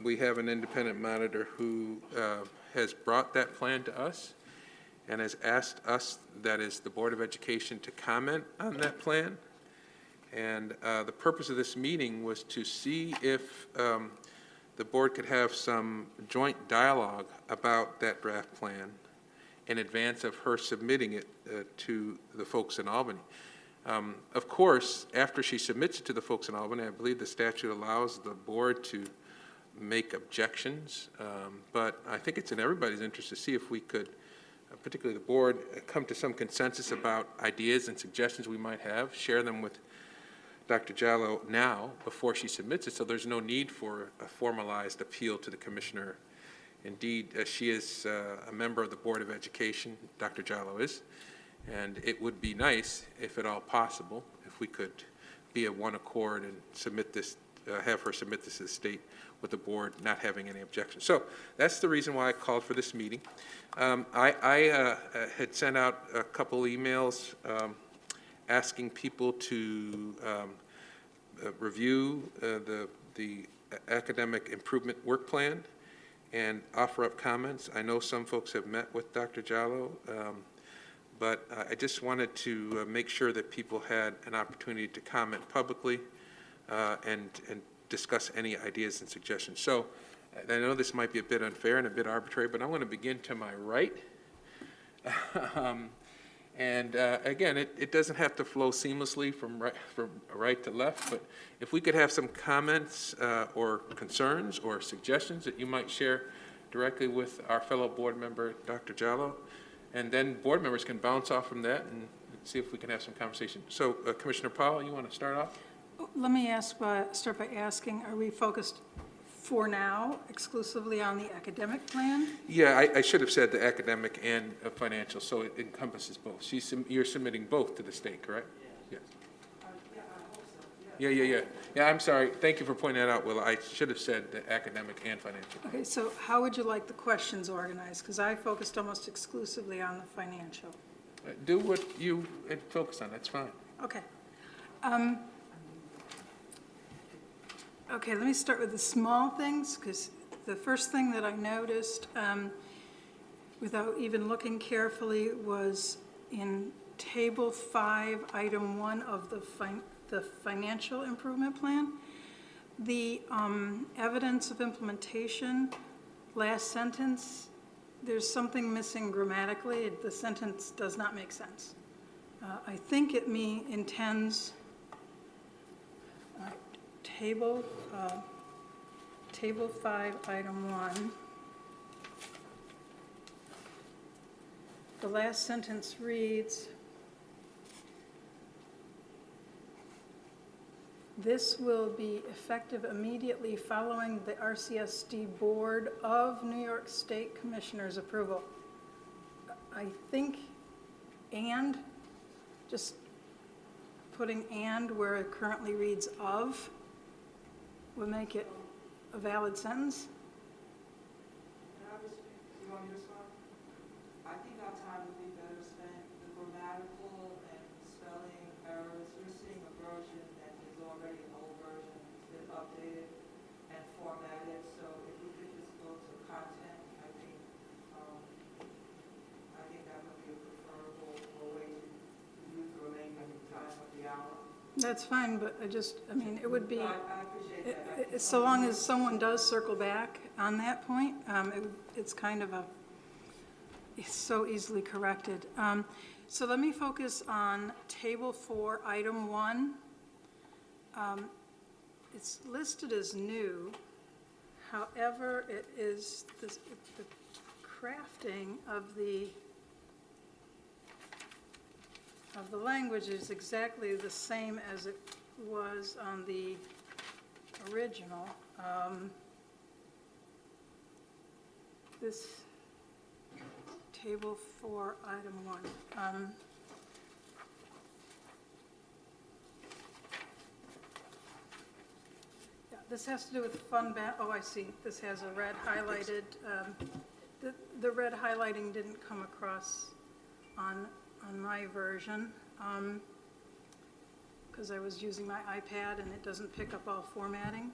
We have an independent monitor who has brought that plan to us and has asked us, that is the Board of Education, to comment on that plan. And the purpose of this meeting was to see if the board could have some joint dialogue about that draft plan in advance of her submitting it to the folks in Albany. Of course, after she submits it to the folks in Albany, I believe the statute allows the board to make objections, but I think it's in everybody's interest to see if we could, particularly the board, come to some consensus about ideas and suggestions we might have, share them with Dr. Jallo now before she submits it, so there's no need for a formalized appeal to the commissioner. Indeed, she is a member of the Board of Education, Dr. Jallo is, and it would be nice, if at all possible, if we could be of one accord and submit this, have her submit this to the state with the board not having any objections. So that's the reason why I called for this meeting. I had sent out a couple emails asking people to review the academic improvement work plan and offer up comments. I know some folks have met with Dr. Jallo, but I just wanted to make sure that people had an opportunity to comment publicly and discuss any ideas and suggestions. So I know this might be a bit unfair and a bit arbitrary, but I'm going to begin to my right. And again, it doesn't have to flow seamlessly from right to left, but if we could have some comments or concerns or suggestions that you might share directly with our fellow board member, Dr. Jallo, and then board members can bounce off from that and see if we can have some conversation. So Commissioner Powell, you want to start off? Let me start by asking, are we focused for now exclusively on the academic plan? Yeah, I should have said the academic and financial, so it encompasses both. You're submitting both to the state, correct? Yes. Yeah, I hope so. Yeah, I'm sorry. Thank you for pointing that out, Willa. I should have said the academic and financial. Okay, so how would you like the questions organized? Because I focused almost exclusively on the financial. Do what you focus on. That's fine. Okay. Okay, let me start with the small things, because the first thing that I noticed, without even looking carefully, was in Table 5, Item 1 of the Financial Improvement Plan. The evidence of implementation, last sentence, there's something missing grammatically. The sentence does not make sense. I think it intends Table 5, Item 1. The last sentence reads, this will be effective immediately following the RCSD Board of New York State Commissioners approval. I think and, just putting and where it currently reads of, would make it a valid sentence. You want me to respond? I think our time would be better spent the grammatical and spelling errors. We're seeing a version that is already an old version, it's been updated and formatted. So if we could just go to content, I think that would be a preferable way to use the remaining time of the hour. That's fine, but I mean, it would be, I appreciate that. so long as someone does circle back on that point, it's kind of it's so easily corrected. So let me focus on Table 4, Item 1. It's listed as new. However, it is the crafting of the language is exactly the same as it was on the original. This Table 4, Item 1. Yeah, this has to do with fund oh, I see. This has a red highlighted. The red highlighting didn't come across on my version because I was using my iPad and it doesn't pick up all formatting.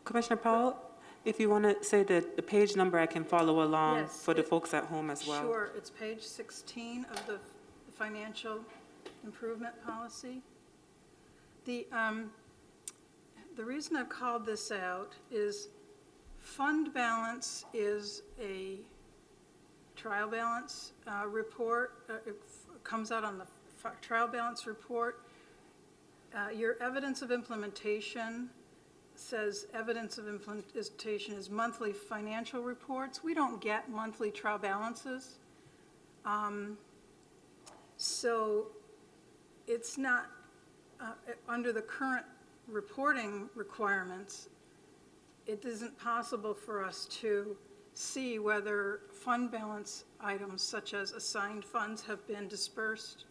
Commissioner Powell, if you want to say the page number, I can follow along Yes, for the folks at home as well. Sure, it's page 16 of the financial improvement policy. The reason I've called this out is fund balance is a trial balance report. It comes out on the trial balance report. Your evidence of implementation says evidence of implementation is monthly financial reports. We don't get monthly trial balances. So it's not, under the current reporting requirements, it isn't possible for us to see whether fund balance items such as assigned funds have been dispersed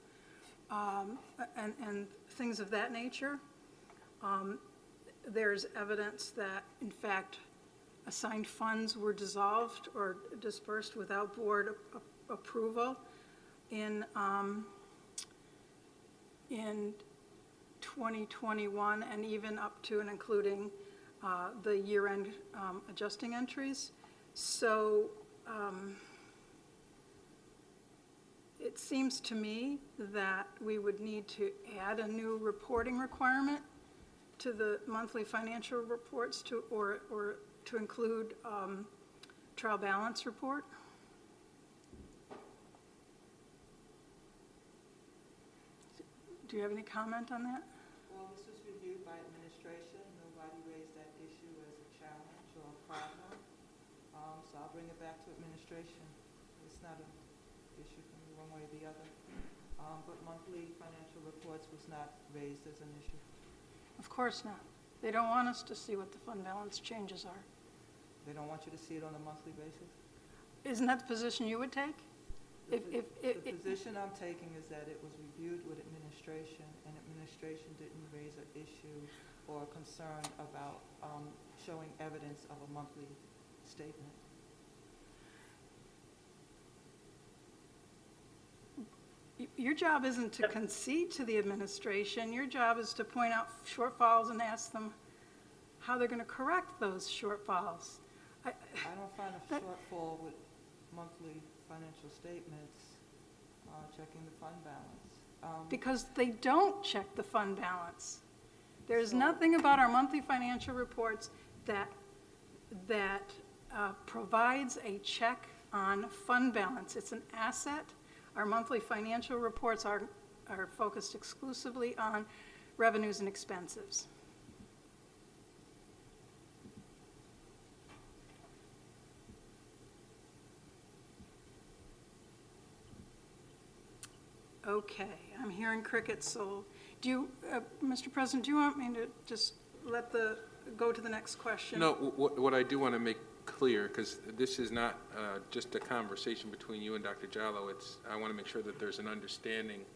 and things of that nature. There's evidence that, in fact, assigned funds were dissolved or dispersed without board approval in 2021 and even up to and including the year-end adjusting entries. So it seems to me that we would need to add a new reporting requirement to the monthly financial reports or to include trial balance report. Do you have any comment on that? Well, this was reviewed by administration. Nobody raised that issue as a challenge or a problem. So I'll bring it back to administration. It's not an issue for me one way or the other. But monthly financial reports was not raised as an issue. Of course not. They don't want us to see what the fund balance changes are. They don't want you to see it on a monthly basis? Isn't that the position you would take? The position I'm taking is that it was reviewed with administration, and administration didn't raise an issue or a concern about showing evidence of a monthly statement. Your job isn't to concede to the administration. Your job is to point out shortfalls and ask them how they're going to correct those shortfalls. I don't find a shortfall with monthly financial statements checking the fund balance. Because they don't check the fund balance. There's nothing about our monthly financial reports that provides a check on fund balance. It's an asset. Our monthly financial reports are focused exclusively on revenues and expenses. Okay, I'm hearing crickets, so do you, Mr. President, do you want me to just go to the next question? No, what I do want to make clear, because this is not just a conversation between you and Dr. Jallo, I want to make sure that there's an understanding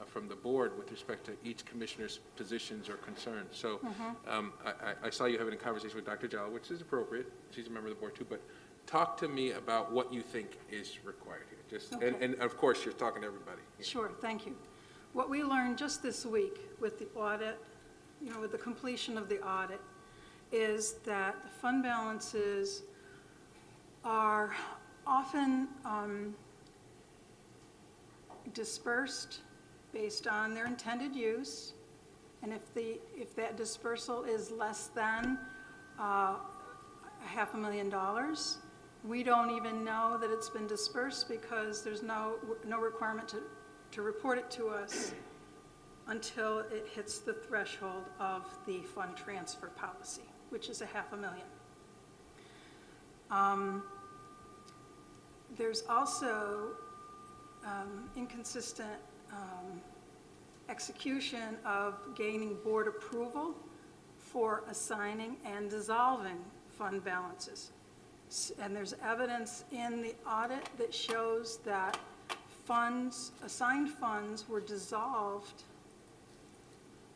from the board with respect to each commissioner's positions or concerns. So I saw you having a conversation with Dr. Jallo, which is appropriate. She's a member of the board too, but talk to me about what you think is required here. Okay. And of course, you're talking to everybody. Sure, thank you. What we learned just this week with the audit, with the completion of the audit, is that the fund balances are often dispersed based on their intended use, and if that dispersal is less than $500,000, we don't even know that it's been dispersed because there's no requirement to report it to us until it hits the threshold of the fund transfer policy, which is $500,000. There's also inconsistent execution of gaining board approval for assigning and dissolving fund balances. And there's evidence in the audit that shows that assigned funds were dissolved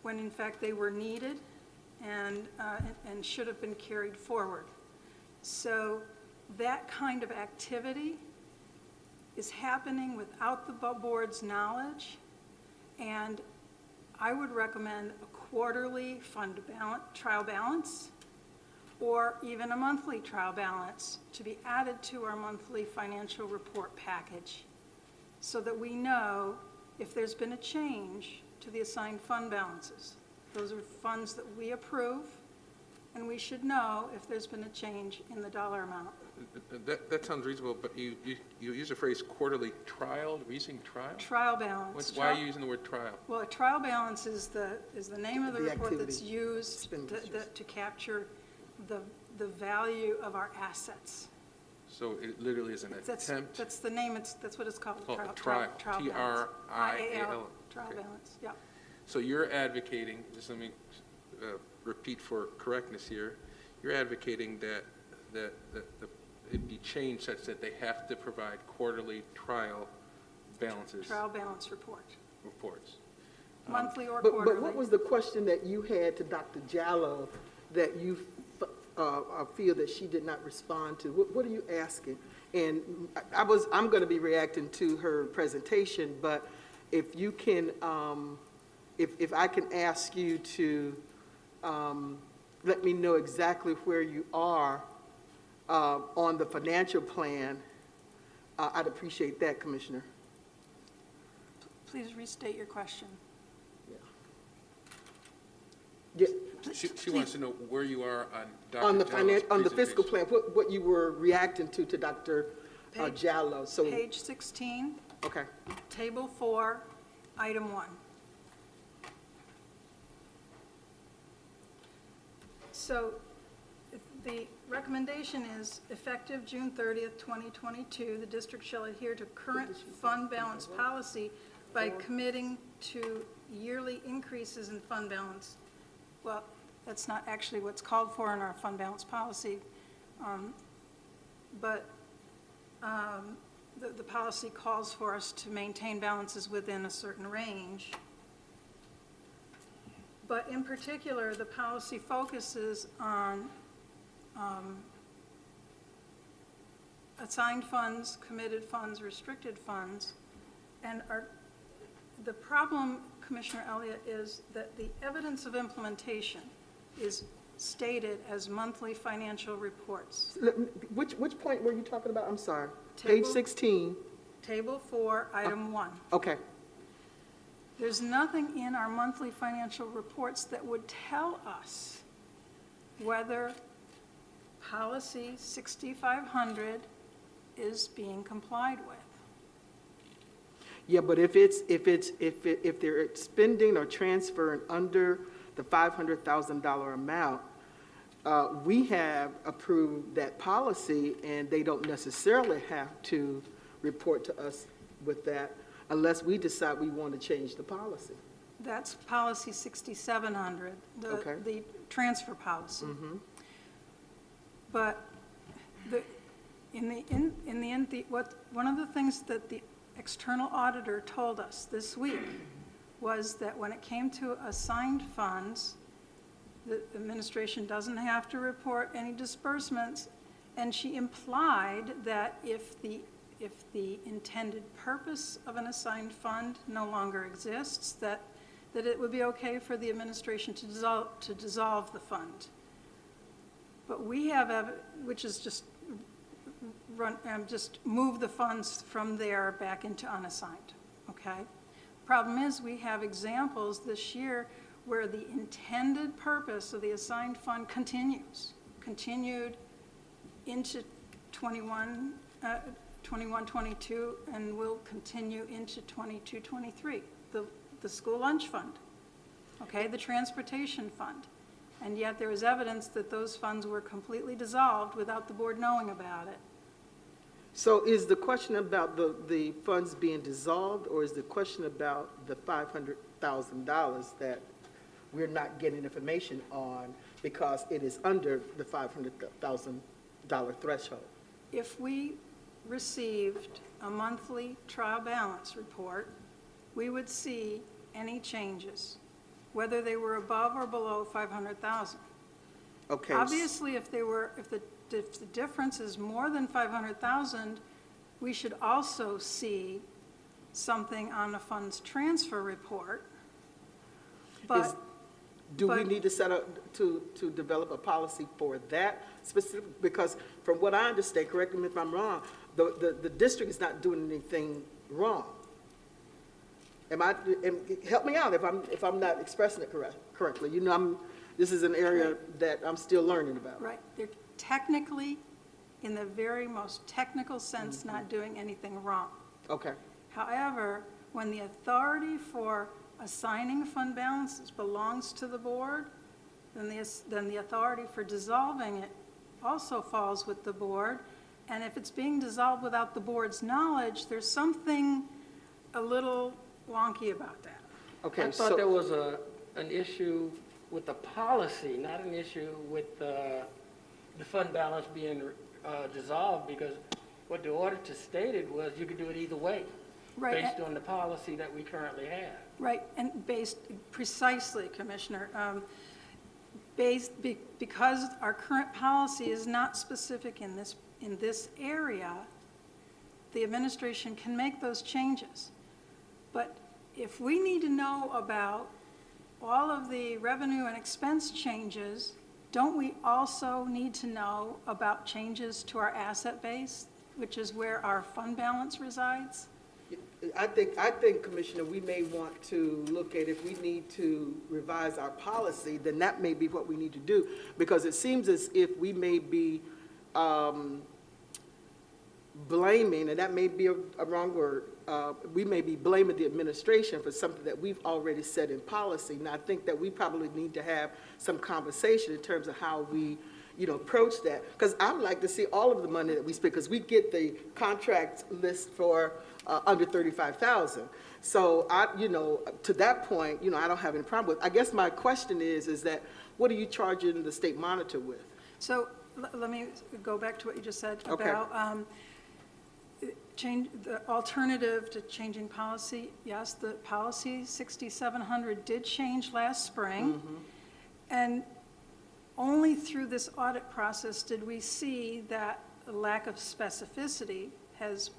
when in fact they were needed and should have been carried forward. So that kind of activity is happening without the board's knowledge, and I would recommend a quarterly fund trial balance or even a monthly trial balance to be added to our monthly financial report package so that we know if there's been a change to the assigned fund balances. Those are funds that we approve, and we should know if there's been a change in the dollar amount. That sounds reasonable, but you use the phrase quarterly trial, are you using trial? Trial balance. Why are you using the word trial? Well, a trial balance is the name of the The report that's activity, used expenditures. to capture the value of our assets. So it literally is an attempt. That's the name, that's what it's called. Oh, a trial, balance. T-R-I-A-L. Trial Okay. balance, yeah. So you're advocating, just let me repeat for correctness here, you're advocating that it be changed such that they have to provide quarterly trial balances. Trial balance reports, monthly or But quarterly. what was the question that you had to Dr. Jallo that you feel that she did not respond to? What are you asking? And I'm going to be reacting to her presentation, but if you can, if I can ask you to let me know exactly where you are on the financial plan, I'd appreciate that, Commissioner. Please restate your question. Yeah. She wants to know where you are on Dr. On the Jallo's on the fiscal presentation. plan, what you were reacting to Dr. Page- Jallo. So, Page 16, okay. Table 4, Item 1. So the recommendation is, effective June 30th, 2022, the district shall adhere to current fund balance policy by committing to yearly increases in fund balance. Well, that's not actually what's called for in our fund balance policy, but the policy calls for us to maintain balances within a certain range. But in particular, the policy focuses on assigned funds, committed funds, restricted funds, and the problem, Commissioner Elliott, is that the evidence of implementation is stated as monthly financial reports. Which point were you talking about? I'm sorry. Table- Page 16. Table 4, Item 1. Okay. There's nothing in our monthly financial reports that would tell us whether policy 6500 is being complied with. Yeah, but if they're spending or transferring under the $500,000 amount, we have approved that policy, and they don't necessarily have to report to us with that unless we decide we want to change the policy. That's policy 6700, Okay. the transfer policy. But one of the things that the external auditor told us this week was that when it came to assigned funds, the administration doesn't have to report any disbursements, and she implied that if the intended purpose of an assigned fund no longer exists, that it would be okay for the administration to dissolve the fund. But we have, which is just move the funds from there back into unassigned, okay? Problem is, we have examples this year where the intended purpose of the assigned fund continued into 21-22, and will continue into 22-23. The school lunch fund, okay, the transportation fund. And yet there is evidence that those funds were completely dissolved without the board knowing about it. So is the question about the funds being dissolved, or is the question about the $500,000 that we're not getting information on because it is under the $500,000 threshold? If we received a monthly trial balance report, we would see any changes, whether they were above or below 500,000. Okay. Obviously, if the difference is more than 500,000, we should also see something on the funds transfer report. But Do we But- need to set up, to develop a policy for that specific? Because from what I understand, correct me if I'm wrong, the district is not doing anything wrong. Help me out if I'm not expressing it correctly. You know, this is an area that I'm still learning about. Right, they're technically, in the very most technical sense, not doing anything wrong. Okay, However, when the authority for assigning fund balances belongs to the board, then the authority for dissolving it also falls with the board. And if it's being dissolved without the board's knowledge, there's something a little wonky about that. okay. I thought there was an issue with the policy, not an issue with the fund balance being dissolved, because what the auditor stated was you could do it either way, Right, based on the policy that we currently have. right, and based, precisely, Commissioner, because our current policy is not specific in this area, the administration can make those changes. But if we need to know about all of the revenue and expense changes, don't we also need to know about changes to our asset base, which is where our fund balance resides? I think, Commissioner, we may want to look at if we need to revise our policy, then that may be what we need to do. Because it seems as if we may be blaming, and that may be a wrong word, we may be blaming the administration for something that we've already set in policy. And I think that we probably need to have some conversation in terms of how we, approach that. Because I'd like to see all of the money that we spend, because we get the contract list for under 35,000. So to that point, I don't have any problem with. I guess my question is that what are you charging the state monitor with? So let me go back to what you just said Okay. about change, the alternative to changing policy. Yes, the policy 6700 did change last spring. And only through this audit process did we see that the lack of specificity has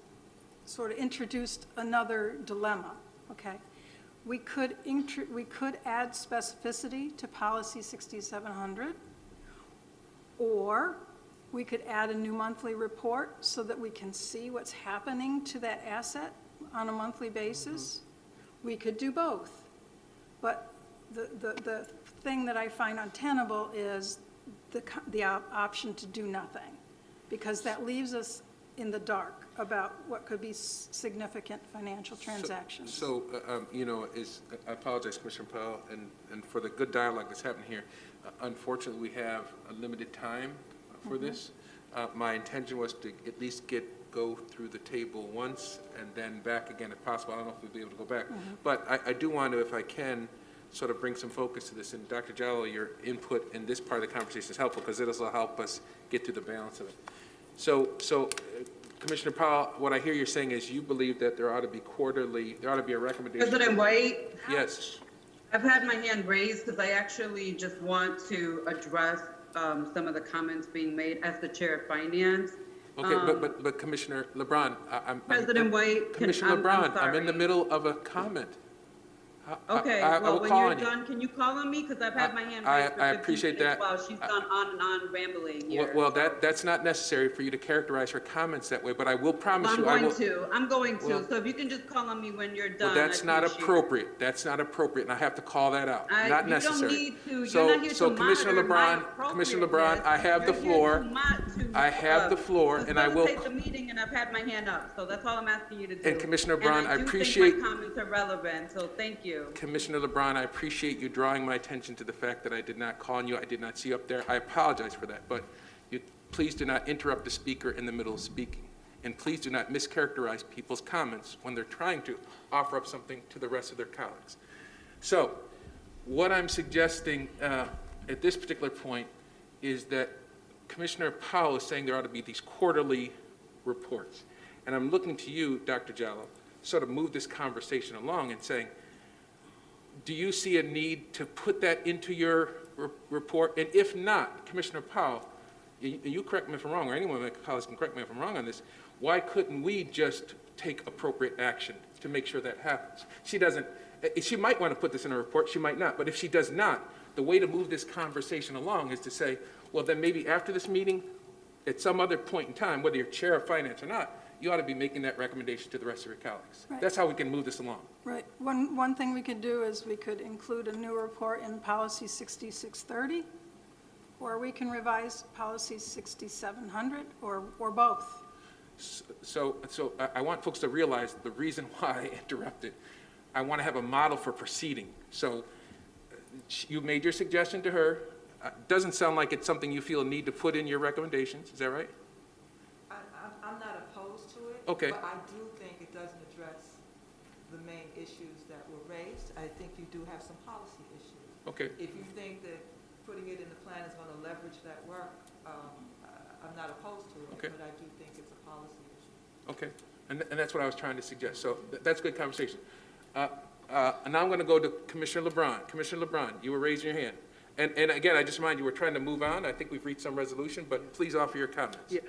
sort of introduced another dilemma, okay? We could add specificity to policy 6700, or we could add a new monthly report so that we can see what's happening to that asset on a monthly basis. We could do both. But the thing that I find untenable is the option to do nothing, because that leaves us in the dark about what could be significant financial transactions. So, I apologize, Commissioner Powell, and for the good dialogue that's happening here. Unfortunately, we have a limited time for this. My intention was to at least go through the table once and then back again if possible. I don't know if we'll be able to go back. But I do want to, if I can, sort of bring some focus to this. And Dr. Jallo, your input in this part of the conversation is helpful because it'll help us get through the balance of it. So Commissioner Powell, what I hear you're saying is you believe that there ought to be a recommendation. President White? Yes. I've had my hand raised because I actually just want to address some of the comments being made as the Chair of Finance. Okay, but Commissioner LeBron, President White, Commissioner LeBron, I'm in the middle of a comment. Okay, I well, will when call you're on you. done, can you call on me? Because I've had my hand raised for I 15 appreciate minutes that. while she's gone on and on rambling here. Well, that's not necessary for you to characterize her comments that way, but I will promise I'm you I will. I'm going to. Well, So if you can just call on me when you're done. Well, that's not appreciate it. appropriate. That's not appropriate, and I have to call that out. Not necessary. You don't need to. So, You're not here so to Commissioner monitor LeBron, Commissioner LeBron, I have the floor. I have the floor, and I will. Facilitate the meeting, and I've had my hand up, so that's all I'm asking you to do. And Commissioner LeBron, I do appreciate. think my comments are relevant, so thank you. Commissioner LeBron, I appreciate you drawing my attention to the fact that I did not call on you. I did not see you up there. I apologize for that, but please do not interrupt the speaker in the middle of speaking. And please do not mischaracterize people's comments when they're trying to offer up something to the rest of their colleagues. So what I'm suggesting at this particular point is that Commissioner Powell is saying there ought to be these quarterly reports. And I'm looking to you, Dr. Jallo, sort of move this conversation along and saying, do you see a need to put that into your report? And if not, Commissioner Powell, you correct me if I'm wrong, or anyone of my colleagues can correct me if I'm wrong on this, why couldn't we just take appropriate action to make sure that happens? She might want to put this in a report, she might not, but if she does not, the way to move this conversation along is to say, well, then maybe after this meeting, at some other point in time, whether you're chair of finance or not, you ought to be making that recommendation to the rest of your colleagues. Right. That's how we can move this along. Right. One thing we could do is we could include a new report in policy 6630, or we can revise policy 6700, or both. So I want folks to realize the reason why I interrupted. I want to have a model for proceeding. So you made your suggestion to her. Doesn't sound like it's something you feel a need to put in your recommendations. Is that right? I'm not opposed to it. Okay. But I do think it doesn't address the main issues that were raised. I think you do have some policy issues. Okay. If you think that putting it in the plan is going to leverage that work, I'm not opposed to it. Okay. But I do think it's a policy issue. Okay. And that's what I was trying to suggest. So that's good conversation. And now I'm going to go to Commissioner LeBron. Commissioner LeBron, you were raising your hand. And again, I just remind you, we're trying to move on. I think we've reached some resolution, but please offer your comments. Yeah.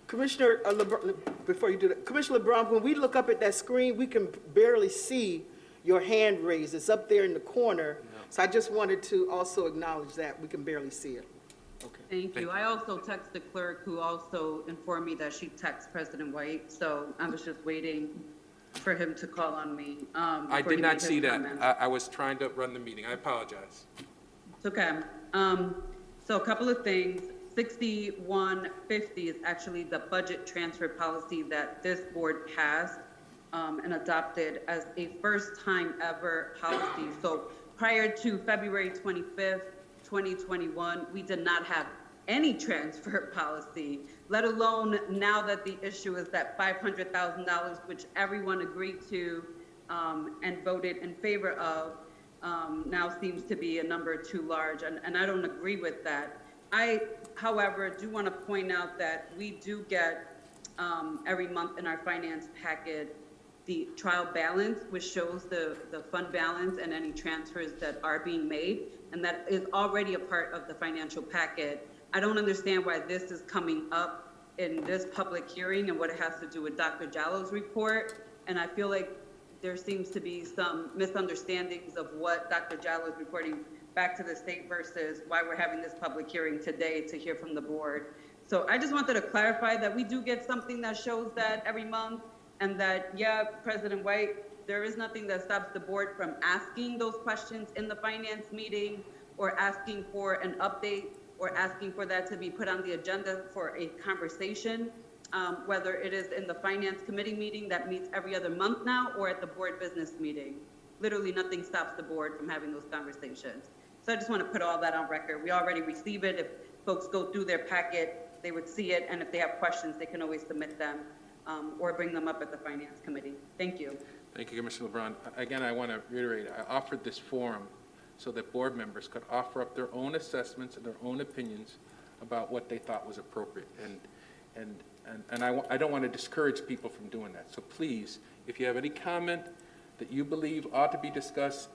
Commissioner LeBron, before you do that, Commissioner LeBron, when we look up at that screen, we can barely see your hand raised. It's up there in the corner. No. So I just wanted to also acknowledge that. We can barely see it. Okay. Thank you. I also texted the clerk, who also informed me that she texted President White, so I was just waiting for him to call on me. I did not see that. I was trying to run the meeting. I apologize. It's okay. So a couple of things. 6150 is actually the budget transfer policy that this board passed and adopted as a first time ever policy. So prior to February 25th, 2021, we did not have any transfer policy, let alone now that the issue is that $500,000, which everyone agreed to and voted in favor of, now seems to be a number too large, and I don't agree with that. I, however, do want to point out that we do get every month in our finance packet the trial balance, which shows the fund balance and any transfers that are being made, and that is already a part of the financial packet. I don't understand why this is coming up in this public hearing and what it has to do with Dr. Jallo's report, and I feel like there seems to be some misunderstandings of what Dr. Jallo is reporting back to the state versus why we're having this public hearing today to hear from the board. So I just wanted to clarify that we do get something that shows that every month, and that, yeah, President White, there is nothing that stops the board from asking those questions in the finance meeting, or asking for an update, or asking for that to be put on the agenda for a conversation, whether it is in the finance committee meeting that meets every other month now, or at the board business meeting. Literally nothing stops the board from having those conversations. So I just want to put all that on record. We already receive it. If folks go through their packet, they would see it, and if they have questions, they can always submit them or bring them up at the finance committee. Thank you. Thank you, Commissioner LeBron. Again, I want to reiterate, I offered this forum so that board members could offer up their own assessments and their own opinions about what they thought was appropriate. And I don't want to discourage people from doing that. So please, if you have any comment that you believe ought to be discussed,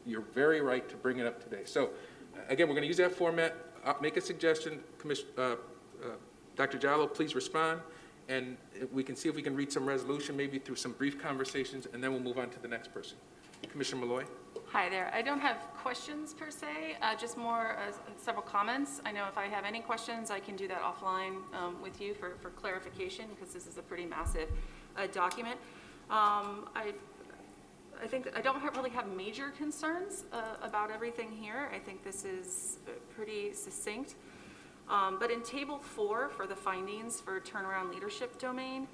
you're very right to bring it up today. So again, we're going to use that format. Make a suggestion. Dr. Jallo, please respond. And we can see if we can reach some resolution, maybe through some brief conversations, and then we'll move on to the next person. Commissioner Malloy. Hi there. I don't have questions per se, just more several comments. I know if I have any questions, I can do that offline with you for clarification, because this is a pretty massive document. I think I don't really have major concerns about everything here. I think this is pretty succinct. But in Table 4 for the findings for turnaround leadership domain,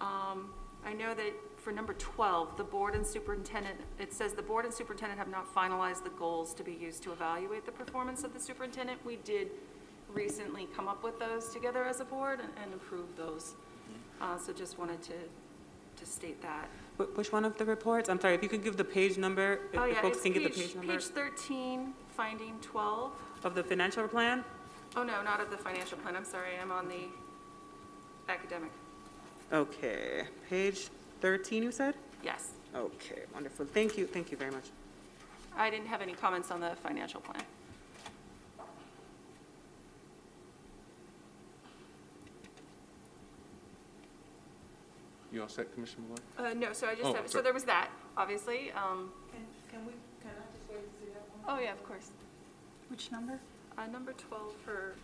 I know that for number 12, the board and superintendent, it says the board and superintendent have not finalized the goals to be used to evaluate the performance of the superintendent. We did recently come up with those together as a board and approve those. So just wanted to state that. Which one of the reports? I'm sorry, if you could give the page number, if folks can get the page number. Page 13, finding 12. Of the financial plan? Oh, no, not of the financial plan. I'm sorry. I'm on the academic. Okay. Page 13, you said? Yes. Okay, wonderful. Thank you. Thank you very much. I didn't have any comments on the financial plan. You all set, Commissioner Malloy? No, so I just Oh, have, so sorry. there was that, obviously. Can I just wait to see that one? Oh, yeah, of course. Which number? Number 12 for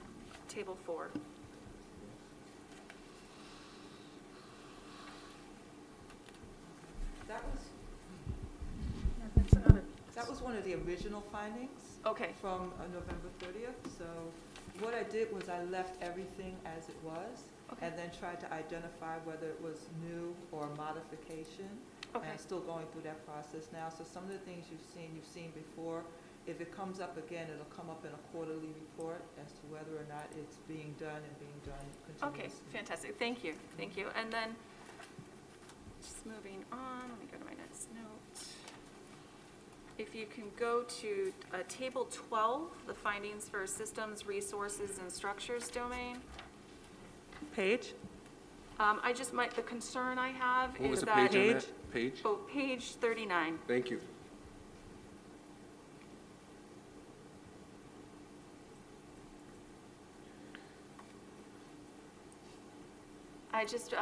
table 4. That was one of the original findings Okay, from November 30th. So what I did was I left everything as it was Okay. and then tried to identify whether it was new or modification. And okay, I'm still going through that process now. So some of the things you've seen before. If it comes up again, it'll come up in a quarterly report as to whether or not it's being done and being done okay, continuously. fantastic, thank you, thank you. And then, just moving on, let me go to my next note. If you can go to table 12, the findings for systems, resources, and structures domain. Page? The concern I have What was is the page that. on that? Page? Oh, page 39. Thank you. I just,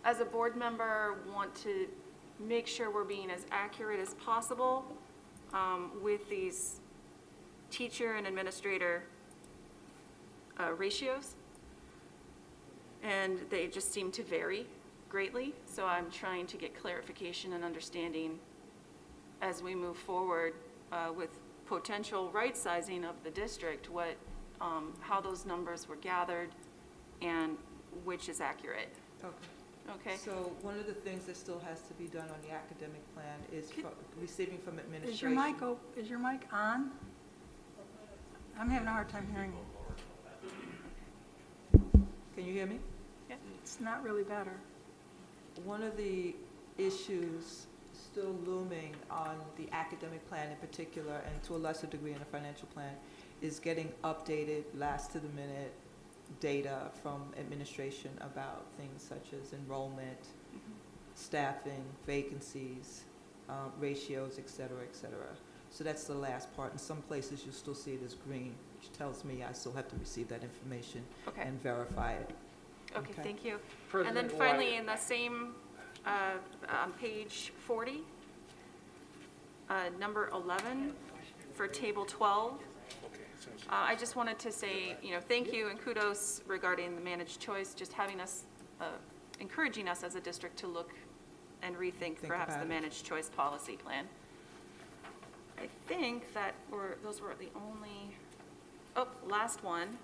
as a board member, want to make sure we're being as accurate as possible with these teacher and administrator ratios. And they just seem to vary greatly, so I'm trying to get clarification and understanding as we move forward with potential right-sizing of the district, how those numbers were gathered and which is accurate. Okay. Okay? So one of the things that still has to be done on the academic plan is receiving from Is administration. is your mic on? I'm having a hard time hearing you. Can you hear me? It's not really better. One of the issues still looming on the academic plan in particular, and to a lesser degree in the financial plan, is getting updated last-to-the-minute data from administration about things such as enrollment, staffing, vacancies, ratios, et cetera, et cetera. So that's the last part. In some places, you'll still see it as green, which tells me I still have to receive that information Okay. and verify it. Okay, Okay. thank you. And then President finally, White. in the same, on page 40, number 11, for table 12, I just wanted to say, thank you and kudos regarding the managed choice, just having us, encouraging us as a district to look and rethink perhaps the about it. managed choice policy plan. I think that those were the only, last one,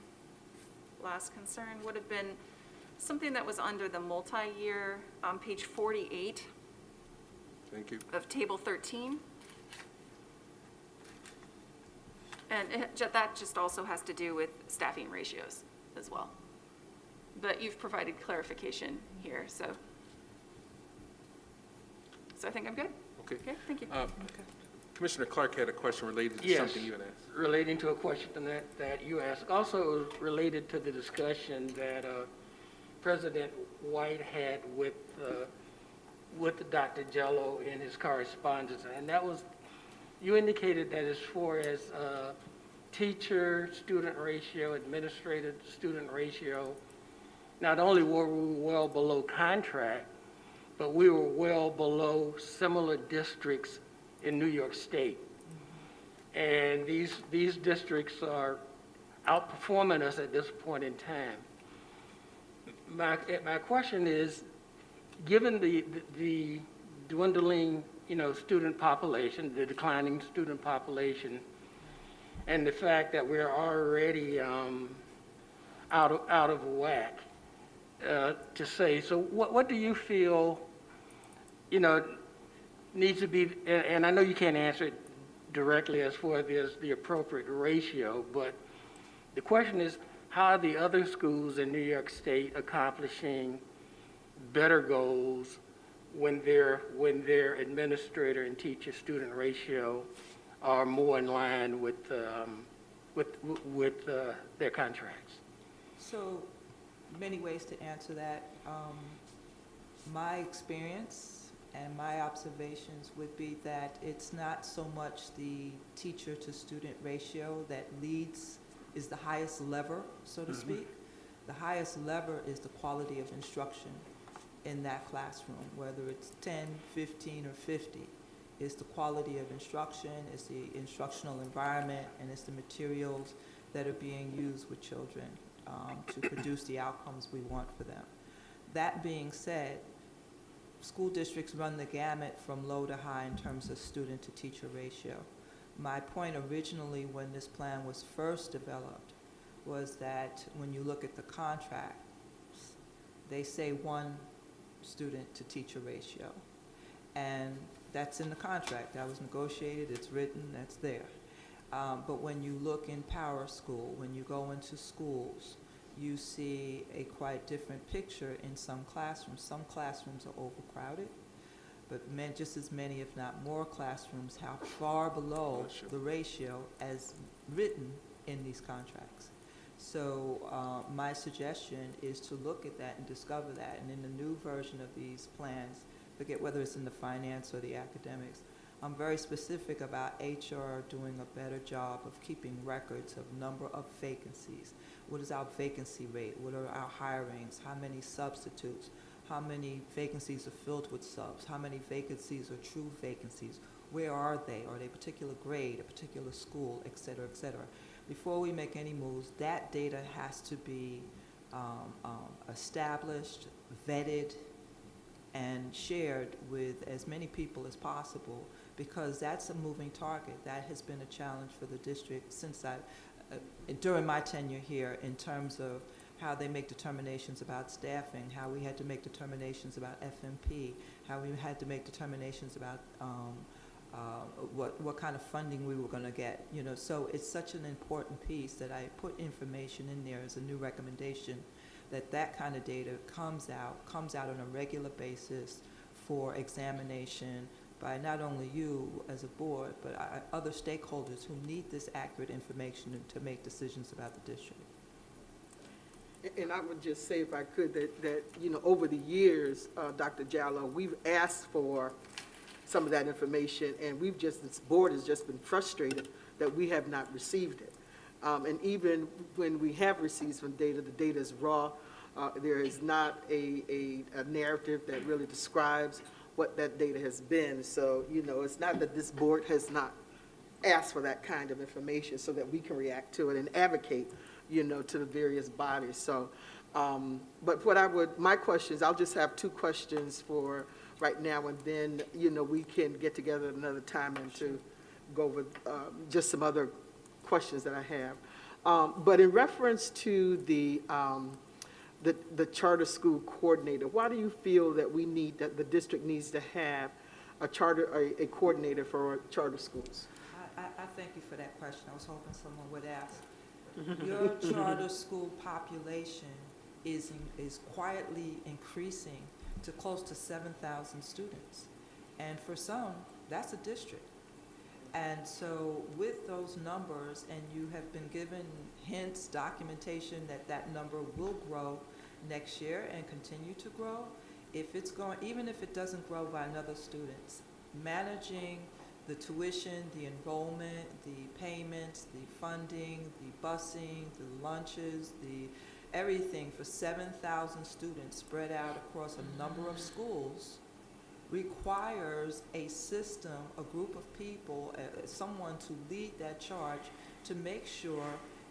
last concern would have been something that was under the multi-year on page 48 Thank you. of table 13. And that just also has to do with staffing ratios as well. But you've provided clarification here, so I think I'm good. Okay. Okay, thank you. Commissioner Clark had a question related to Yes. something you had asked. Relating to a question that you asked. Also related to the discussion that President White had with Dr. Jello in his correspondence. And that was, you indicated that as far as teacher-student ratio, administrator-student ratio, not only were we well below contract, but we were well below similar districts in New York State. And these districts are outperforming us at this point in time. My question is, given the dwindling, student population, the declining student population, and the fact that we're already out of whack, to say, so what do you feel, needs to be, and I know you can't answer it directly as far as the appropriate ratio, but the question is, how are the other schools in New York State accomplishing better goals when their administrator and teacher-student ratio are more in line with their contracts? So, many ways to answer that. My experience and my observations would be that it's not so much the teacher-to-student ratio that is the highest lever, so to speak. The highest lever is the quality of instruction in that classroom, whether it's 10, 15, or 50. It's the quality of instruction, it's the instructional environment, and it's the materials that are being used with children to produce the outcomes we want for them. That being said, school districts run the gamut from low to high in terms of student to teacher ratio. My point originally when this plan was first developed was that when you look at the contracts, they say 1 student to teacher ratio. And that's in the contract. That was negotiated, it's written, that's there. But when you look in Power School, when you go into schools, you see a quite different picture in some classrooms. Some classrooms are overcrowded, but just as many, if not more, classrooms have far below the ratio as written in these contracts. So my suggestion is to look at that and discover that. And in the new version of these plans, forget whether it's in the finance or the academics, I'm very specific about HR doing a better job of keeping records of number of vacancies. What is our vacancy rate? What are our hirings? How many substitutes? How many vacancies are filled with subs? How many vacancies are true vacancies? Where are they? Are they a particular grade, a particular school, et cetera, et cetera? Before we make any moves, that data has to be established, vetted, and shared with as many people as possible, because that's a moving target. That has been a challenge for the district since during my tenure here, in terms of how they make determinations about staffing, how we had to make determinations about FMP, how we had to make determinations about what kind of funding we were going to get. You know, so it's such an important piece that I put information in there as a new recommendation, that kind of data comes out on a regular basis for examination by not only you as a board, but other stakeholders who need this accurate information to make decisions about the district. And I would just say, if I could, that you know, over the years, Dr. Jallow, we've asked for some of that information, and this board has just been frustrated that we have not received it. And even when we have received some data, the data is raw. There is not a narrative that really describes what that data has been. So, you know, it's not that this board has not asked for that kind of information so that we can react to it and advocate, you know, to the various bodies. So, but my questions, I'll just have 2 questions for right now, and then, you know, we can get together another time and to go over just some other questions that I have. But in reference to the charter school coordinator, why do you feel that the district needs to have a coordinator for charter schools? I thank you for that question. I was hoping someone would ask. Your charter school population is quietly increasing to close to 7,000 students. And for some, that's a district. And so with those numbers, and you have been given hints, documentation that number will grow next year and continue to grow, even if it doesn't grow by another student, managing the tuition, the enrollment, the payments, the funding, the busing, the lunches, everything for 7,000 students spread out across a number of schools requires a system, a group of people, someone to lead that charge to make sure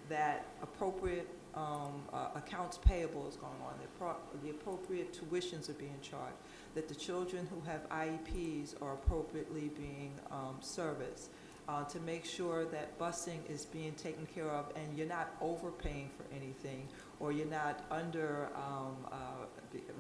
that appropriate accounts payable is going on, the appropriate tuitions are being charged, that the children who have IEPs are appropriately being serviced, to make sure that busing is being taken care of and you're not overpaying for anything, or you're not under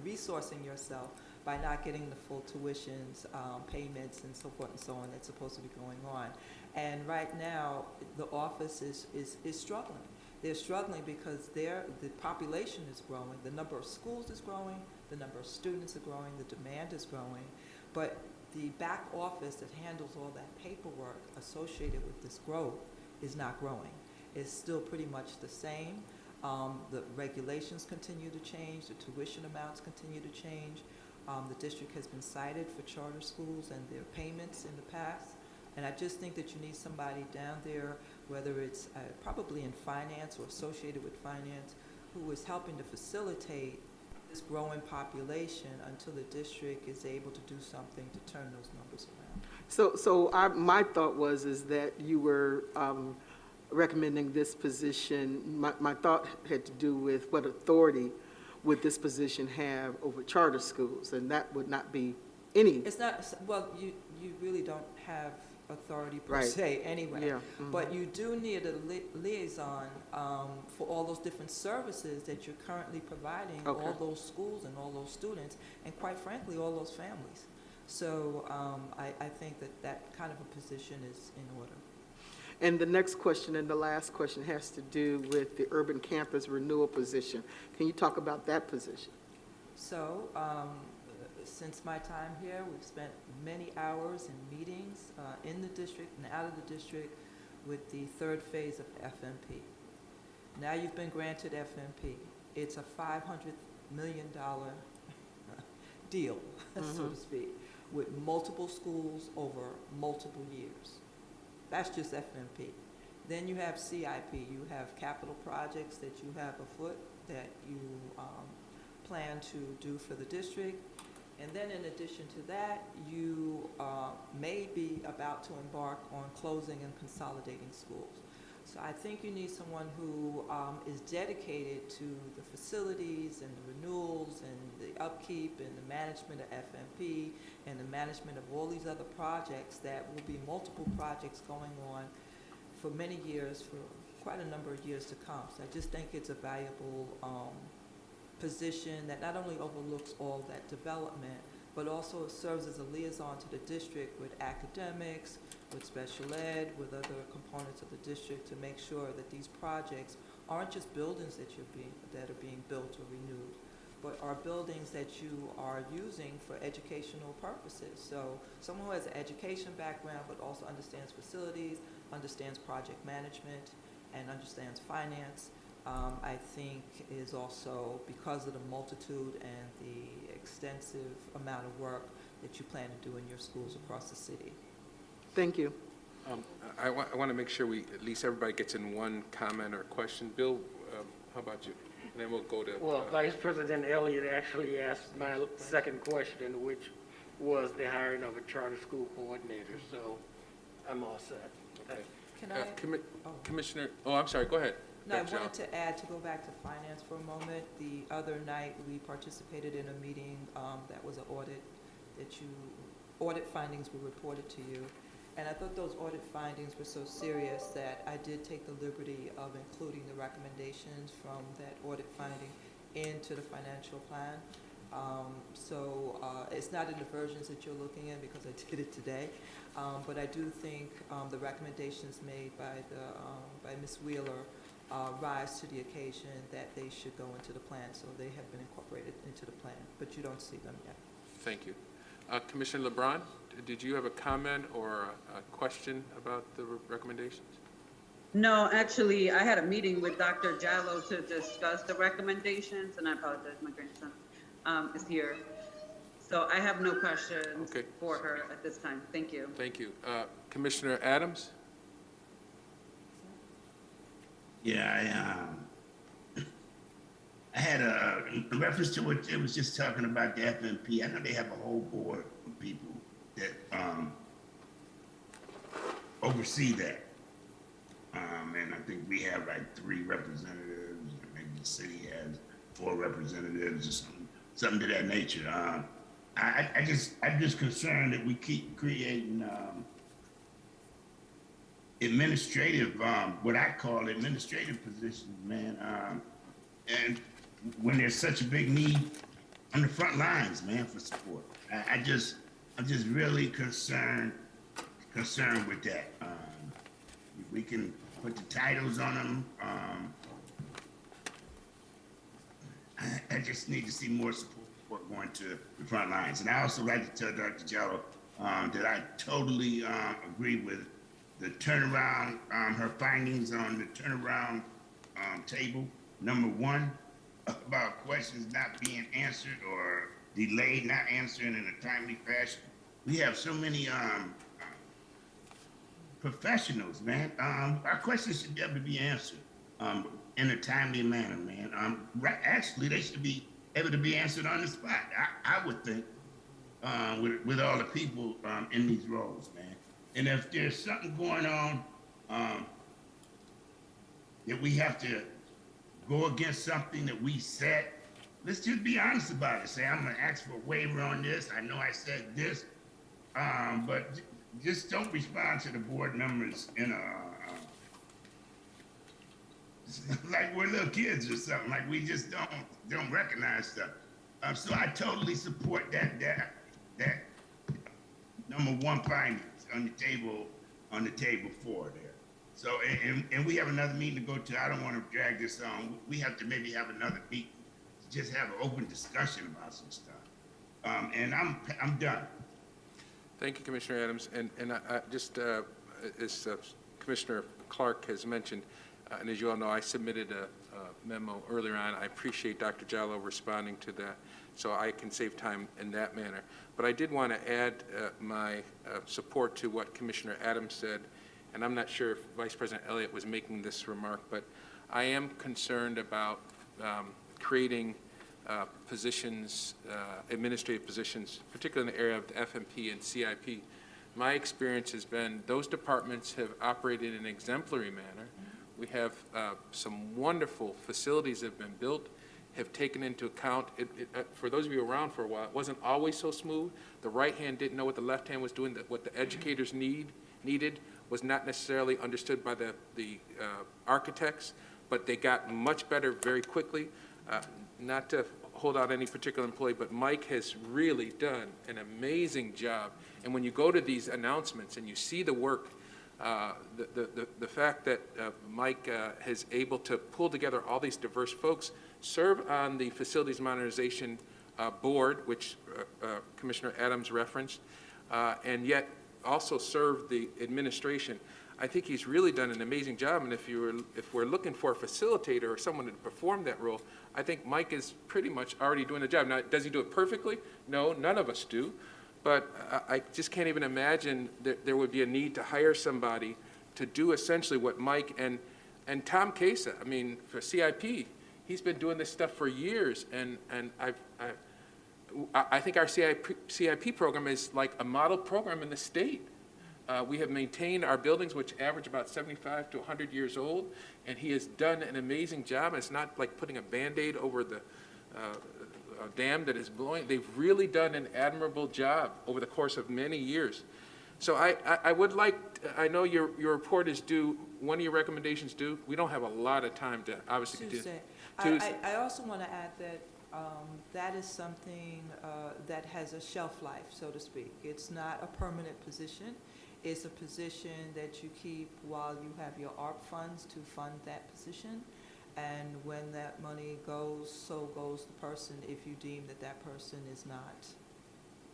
resourcing yourself by not getting the full tuitions, payments, and so forth and so on that's supposed to be going on. And right now, the office is struggling. They're struggling because the population is growing, the number of schools is growing, the number of students are growing, the demand is growing, but the back office that handles all that paperwork associated with this growth is not growing. It's still pretty much the same. The regulations continue to change, the tuition amounts continue to change. The district has been cited for charter schools and their payments in the past. And I just think that you need somebody down there, whether it's probably in finance or associated with finance, who is helping to facilitate this growing population until the district is able to do something to turn those numbers around. My thought is that you were recommending this position. My thought had to do with what authority would this position have over charter schools, and that would not be any. It's not, well, you really don't have authority per Right. se anyway. Yeah. But you do need a liaison for all those different services that you're currently providing, Okay. all those schools and all those students, and quite frankly, all those families. So I think that kind of a position is in order. And the next question and the last question has to do with the urban campus renewal position. Can you talk about that position? So, since my time here, we've spent many hours in meetings in the district and out of the district with the third phase of FMP. Now you've been granted FMP. It's a $500 million deal, so to speak, with multiple schools over multiple years. That's just FMP. Then you have CIP. You have capital projects that you have afoot that you plan to do for the district. And then in addition to that, you may be about to embark on closing and consolidating schools. So I think you need someone who is dedicated to the facilities and the renewals and the upkeep and the management of FMP and the management of all these other projects that will be multiple projects going on for many years, for quite a number of years to come. So I just think it's a valuable position that not only overlooks all that development, but also serves as a liaison to the district with academics, with special ed, with other components of the district to make sure that these projects aren't just buildings that are being built or renewed, but are buildings that you are using for educational purposes. So someone who has an education background but also understands facilities, understands project management, and understands finance, I think is also, because of the multitude and the extensive amount of work that you plan to do in your schools across the city. Thank you. I want to make sure at least everybody gets in one comment or question. Bill, how about you? And then we'll go to... Well, Vice President Elliott actually asked my second question, which was the hiring of a charter school coordinator, so I'm all set. Okay. Can I? Commissioner, I'm sorry, go ahead. No, I Dr. wanted to add, to go back to finance for a moment. The other night, we participated in a meeting that was an audit, audit findings were reported to you. And I thought those audit findings were so serious that I did take the liberty of including the recommendations from that audit finding into the financial plan. It's not in the versions that you're looking at because I did it today, but I do think the recommendations made by Ms. Wheeler rise to the occasion that they should go into the plan, so they have been incorporated into the plan, but you don't see them yet. Thank you. Commissioner LeBron, did you have a comment or a question about the recommendations? No, actually, I had a meeting with Dr. Jallo to discuss the recommendations, and I apologize, my grandson is here. So I have no questions for her at this time. Thank you. Thank you. Commissioner Adams? Yeah, I had a reference to what it was just talking about the FMP. I know they have a whole board of people that oversee that. And I think we have like 3 representatives, and maybe the city has 4 representatives or something to that nature. I'm just concerned that we keep creating administrative, what I call administrative positions, man. And when there's such a big need on the front lines, man, for support, I'm just really concerned with that. If we can put the titles on them, I just need to see more support going to the front lines. And I also like to tell Dr. Jallo that I totally agree with the turnaround, her findings on the turnaround table. Number 1, about questions not being answered or delayed, not answering in a timely fashion. We have so many professionals, man. Our questions should be able to be answered in a timely manner, man. Actually, they should be able to be answered on the spot, I would think. with all the people in these roles, man. And if there's something going on that we have to go against something that we said, let's just be honest about it. Say, I'm gonna ask for a waiver on this. I know I said this, but just don't respond to the board members in like we're little kids or something. Like we just don't recognize stuff. So I totally support that number one findings on the table 4 there. So and we have another meeting to go to. I don't want to drag this on. We have to maybe have another meeting to just have an open discussion about some stuff. And I'm done. Thank you, Commissioner Adams. And I just, as Commissioner Clark has mentioned, and as you all know, I submitted a memo earlier on. I appreciate Dr. Jallo responding to that, so I can save time in that manner. But I did want to add my support to what Commissioner Adams said, and I'm not sure if Vice President Elliott was making this remark, but I am concerned about creating positions, administrative positions, particularly in the area of the FMP and CIP. My experience has been those departments have operated in an exemplary manner. We have some wonderful facilities that have been built, have taken into account, for those of you around for a while, it wasn't always so smooth. The right hand didn't know what the left hand was doing, that what the educators needed was not necessarily understood by the architects, but they got much better very quickly. Not to hold out any particular employee, but Mike has really done an amazing job. And when you go to these announcements and you see the work, the fact that Mike is able to pull together all these diverse folks, serve on the Facilities Modernization Board, which Commissioner Adams referenced, and yet also serve the administration. I think he's really done an amazing job, and if we're looking for a facilitator or someone to perform that role, I think Mike is pretty much already doing the job. Now, does he do it perfectly? No, none of us do. But I just can't even imagine that there would be a need to hire somebody to do essentially what Mike and Tom Casa, I mean, for CIP, he's been doing this stuff for years, and I think our CIP program is like a model program in the state. We have maintained our buildings, which average about 75 to 100 years old, and he has done an amazing job. It's not like putting a Band-Aid over the dam that is blowing. They've really done an admirable job over the course of many years. So I would like, I know your report is due, one of your recommendations due. We don't have a lot of time to obviously Tuesday. Tuesday. I also want to add that that is something that has a shelf life, so to speak. It's not a permanent position. It's a position that you keep while you have your ARP funds to fund that position. And when that money goes, so goes the person if you deem that that person is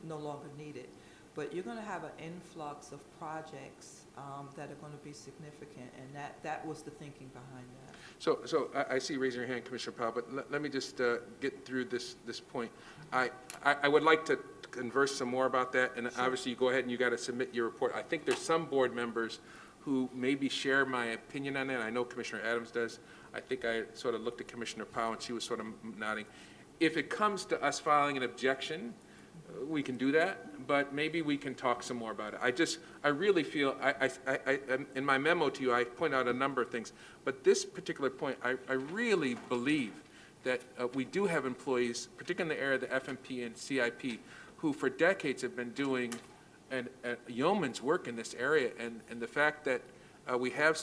no longer needed. But you're going to have an influx of projects that are going to be significant, and that was the thinking behind that. So I see you raising your hand, Commissioner Powell, but let me just get through this point. I would like to converse some more about that, and sure. Obviously you go ahead and you got to submit your report. I think there's some board members who maybe share my opinion on it. I know Commissioner Adams does. I think I sort of looked at Commissioner Powell and she was sort of nodding. If it comes to us filing an objection, we can do that, but maybe we can talk some more about it. I really feel, in my memo to you, I point out a number of things, but this particular point, I really believe that we do have employees, particularly in the area of the FMP and CIP, who for decades have been doing a yeoman's work in this area, and the fact that we have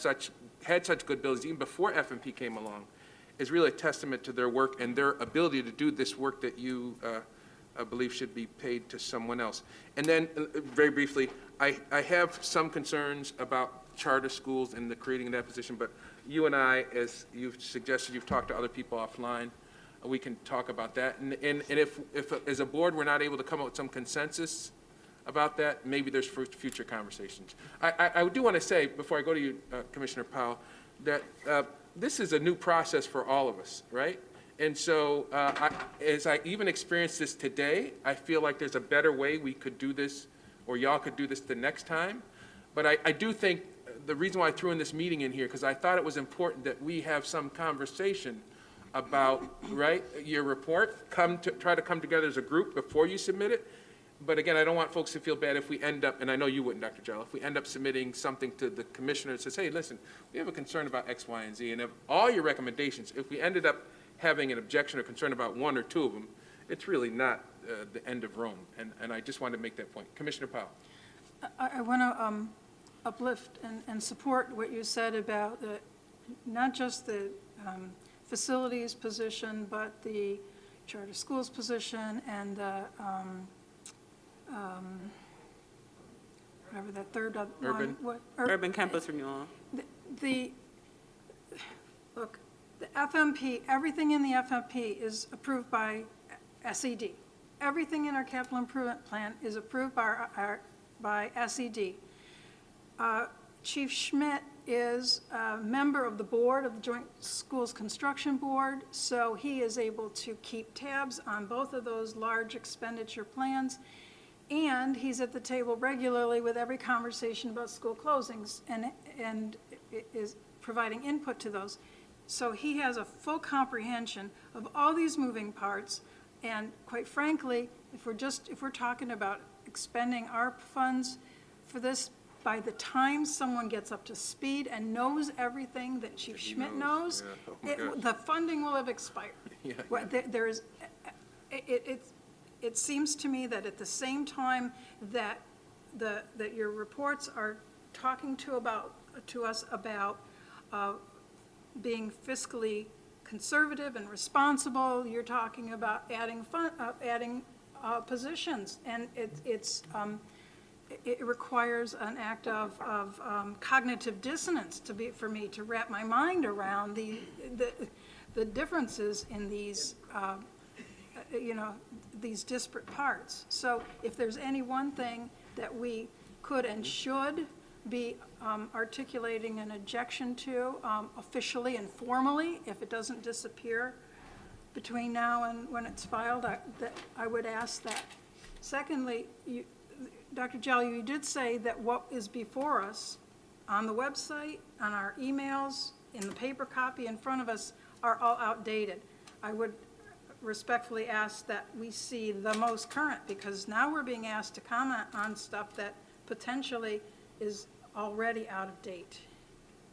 had such good abilities even before FMP came along is really a testament to their work and their ability to do this work that you I believe should be paid to someone else. And then, very briefly, I have some concerns about charter schools and the creating of that position, but you and I, as you've suggested, you've talked to other people offline, we can talk about that. And if as a board we're not able to come up with some consensus about that, maybe there's future conversations. I do want to say, before I go to you, Commissioner Powell, that this is a new process for all of us, right? And so as I even experienced this today, I feel like there's a better way we could do this, or y'all could do this the next time. But I do think the reason why I threw in this meeting in here, because I thought it was important that we have some conversation about, right, your report, try to come together as a group before you submit it. But again, I don't want folks to feel bad if we end up, and I know you wouldn't, Dr. Jello, if we end up submitting something to the commissioner that says, hey, listen, we have a concern about X, Y, and Z, and if all your recommendations, if we ended up having an objection or concern about one or two of them, it's really not the end of Rome, and I just wanted to make that point. Commissioner Powell. I want to uplift and support what you said about not just the facilities position, but the charter schools position and the, whatever that third Urban. one. Urban campus renewal. Look, the FMP, everything in the FMP is approved by SED. Everything in our capital improvement plan is approved by SED. Chief Schmidt is a member of the board of the Joint Schools Construction Board, so he is able to keep tabs on both of those large expenditure plans. And he's at the table regularly with every conversation about school closings and is providing input to those. So he has a full comprehension of all these moving parts. And quite frankly, if we're talking about expending ARP funds for this, by the time someone gets up to speed and knows everything that Chief Schmidt knows, Yeah. Oh, the funding will have expired. Yeah, Well, there is, it seems to me that at the same time that that your reports are talking to us about being fiscally conservative and responsible, you're talking about adding positions, and it requires an act of cognitive dissonance for me to wrap my mind around the differences in these these disparate parts. So if there's any one thing that we could and should be articulating an objection to officially and formally, if it doesn't disappear between now and when it's filed, I would ask that. Secondly, Dr. Jello, you did say that what is before us on the website, on our emails, in the paper copy in front of us are all outdated. I would respectfully ask that we see the most current, because now we're being asked to comment on stuff that potentially is already out of date.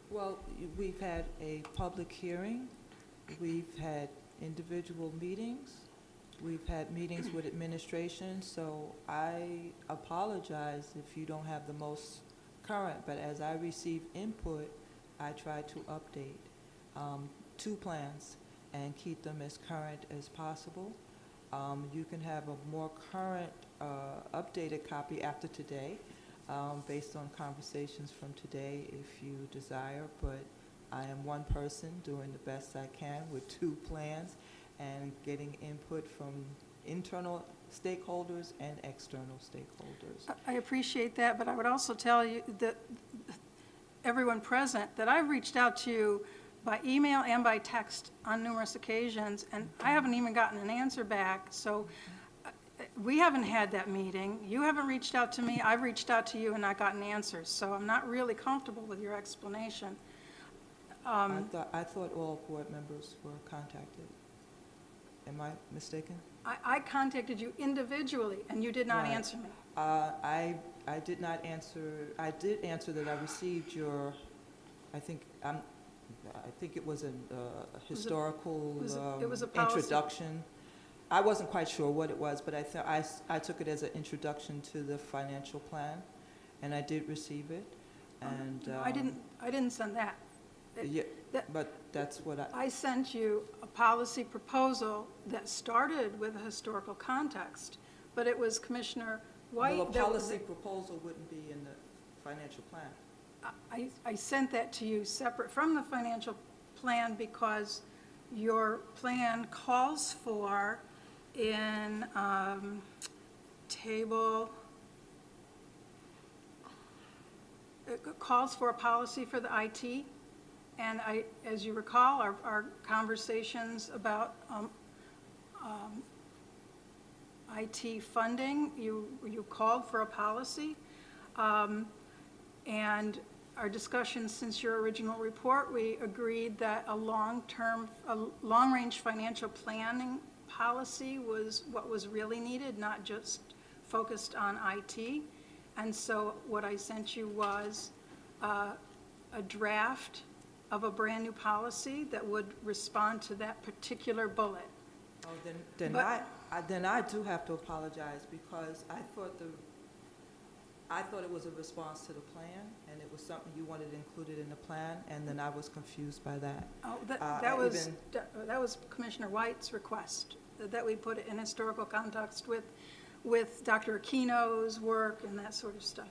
Well, we've had a public hearing, we've had individual meetings, we've had meetings with administration, so I apologize if you don't have the most current, but as I receive input, I try to update 2 plans and keep them as current as possible. You can have a more current, updated copy after today, based on conversations from today if you desire, but I am one person doing the best I can with 2 plans and getting input from internal stakeholders and external stakeholders. I appreciate that, but I would also tell you that everyone present that I've reached out to by email and by text on numerous occasions, and I haven't even gotten an answer back. So we haven't had that meeting. You haven't reached out to me. I've reached out to you and not gotten answers. So I'm not really comfortable with your explanation. I thought all board members were contacted. Am I mistaken? I contacted you individually, and you did not Right. answer me. I did not answer. I did answer that I received your, I think it was a historical it was a policy. introduction. I wasn't quite sure what it was, but I took it as an introduction to the financial plan, and I did receive it. And I didn't send that. Yeah, but that's what I sent you a policy proposal that started with a historical context, but it was Commissioner White. Well, a that was policy proposal wouldn't be in the financial plan. I sent that to you separate from the financial plan because your plan calls for in table, it calls for a policy for the IT. And as you recall, our conversations about IT funding, you called for a policy. And our discussions since your original report, we agreed that a long-range financial planning policy was what was really needed, not just focused on IT. And so what I sent you was a draft of a brand-new policy that would respond to that particular bullet. Oh, then I do have to apologize, because I thought it was a response to the plan, and it was something you wanted included in the plan, and then I was confused by that. Oh, that was Commissioner White's request, that we put it in historical context with Dr. Aquino's work and that sort of stuff.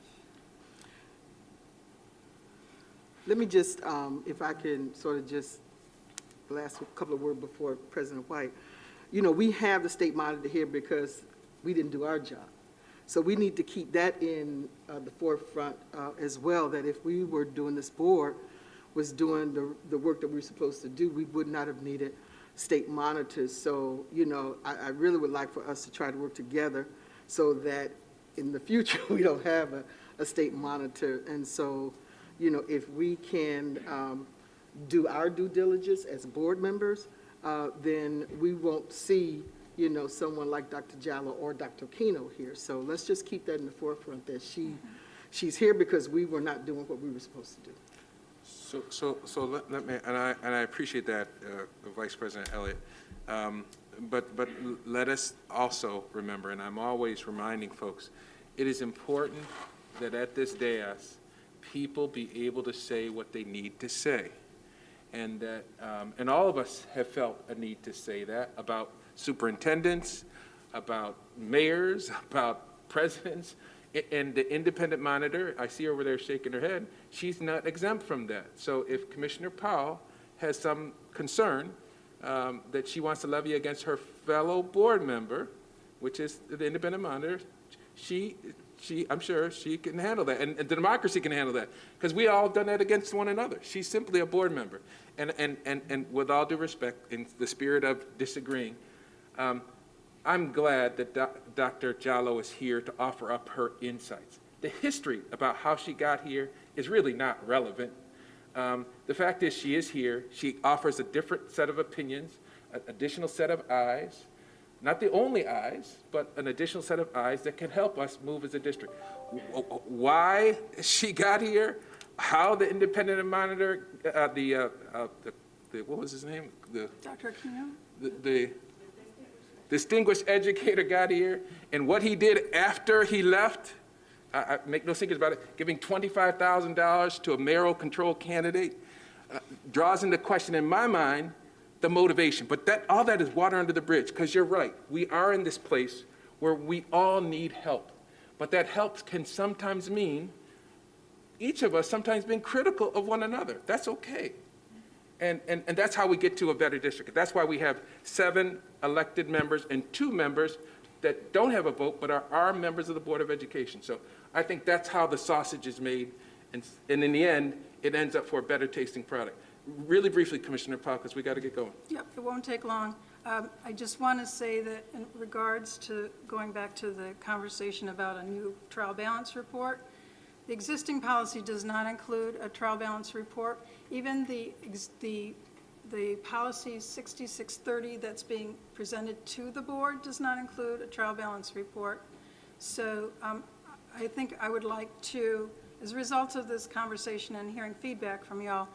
Let me just, if I can sort of just, the last couple of words before President White. You know, we have the state monitor here because we didn't do our job. So we need to keep that in the forefront as well, that if we were doing, this board was doing the work that we were supposed to do, we would not have needed state monitors. So, you know, I really would like for us to try to work together so that in the future we don't have a state monitor. And so, you know, if we can do our due diligence as board members, then we won't see, you know, someone like Dr. Jallo or Dr. Aquino here. So let's just keep that in the forefront, that she's here because we were not doing what we were supposed to do. So let me, and I appreciate that, Vice President Elliott. But let us also remember, and I'm always reminding folks, it is important that at this dais, people be able to say what they need to say. And that, and all of us have felt a need to say that about superintendents, about mayors, about presidents, and the independent monitor. I see her over there shaking her head. She's not exempt from that. So if Commissioner Powell has some concern that she wants to levy against her fellow board member, which is the independent monitor, I'm sure she can handle that, and the democracy can handle that, because we all done that against one another. She's simply a board member, and with all due respect, in the spirit of disagreeing, I'm glad that Dr. Jallo is here to offer up her insights. The history about how she got here is really not relevant. The fact is, she is here. She offers a different set of opinions, an additional set of eyes. Not the only eyes, but an additional set of eyes that can help us move as a district. Why she got here, how the independent monitor, what was his name? Dr. Aquino? The distinguished educator got here, and what he did after he left, I make no secrets about it, giving $25,000 to a mayoral control candidate, draws into question, in my mind, the motivation. But all that is water under the bridge, because you're right. We are in this place where we all need help. But that help can sometimes mean each of us sometimes being critical of one another. That's okay. And that's how we get to a better district. That's why we have 7 elected members and 2 members that don't have a vote but are members of the Board of Education. So I think that's how the sausage is made. And in the end, it ends up for a better tasting product. Really briefly, Commissioner Powell, because we got to get going. Yep, it won't take long. I just want to say that in regards to going back to the conversation about a new trial balance report, the existing policy does not include a trial balance report. Even the policy 6630 that's being presented to the board does not include a trial balance report. So I think I would like to, as a result of this conversation and hearing feedback from y'all,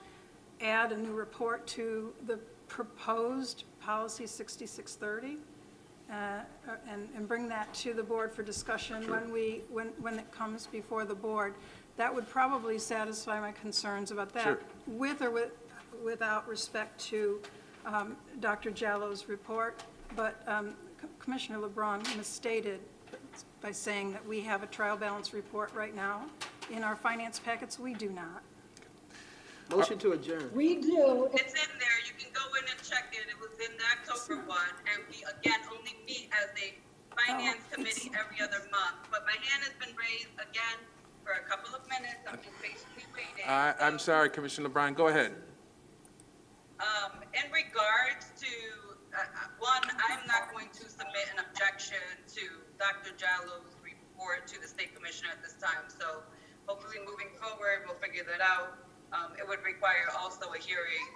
add a new report to the proposed policy 6630 and bring that to the board for discussion when it comes before the board. That would probably satisfy my concerns about that, with or without respect to Dr. Jallo's report. But Commissioner LeBron misstated by saying that we have a trial balance report right now in our finance packets. We do not. Motion to adjourn. We do. It's in there. You can go in and check it. It was in the October one. And we, again, only meet as a finance committee every other month. But my hand has been raised again for a couple of minutes. I'm just patiently waiting. I'm sorry, Commissioner LeBron. Go ahead. In regards to, one, I'm not going to submit an objection to Dr. Jallo's report to the state commissioner at this time. So hopefully moving forward, we'll figure that out. It would require also a hearing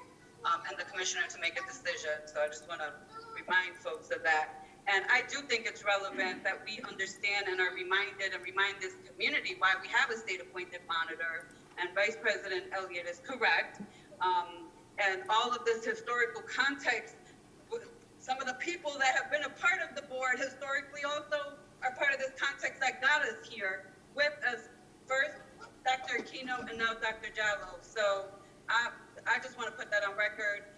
and the commissioner to make a decision. So I just want to remind folks of that. And I do think it's relevant that we understand and are reminded and remind this community why we have a state-appointed monitor. And Vice President Elliott is correct. And all of this historical context, some of the people that have been a part of the board historically also are part of this context that got us here with us first, Dr. Aquino and now Dr. Jallo. So I just want to put that on record.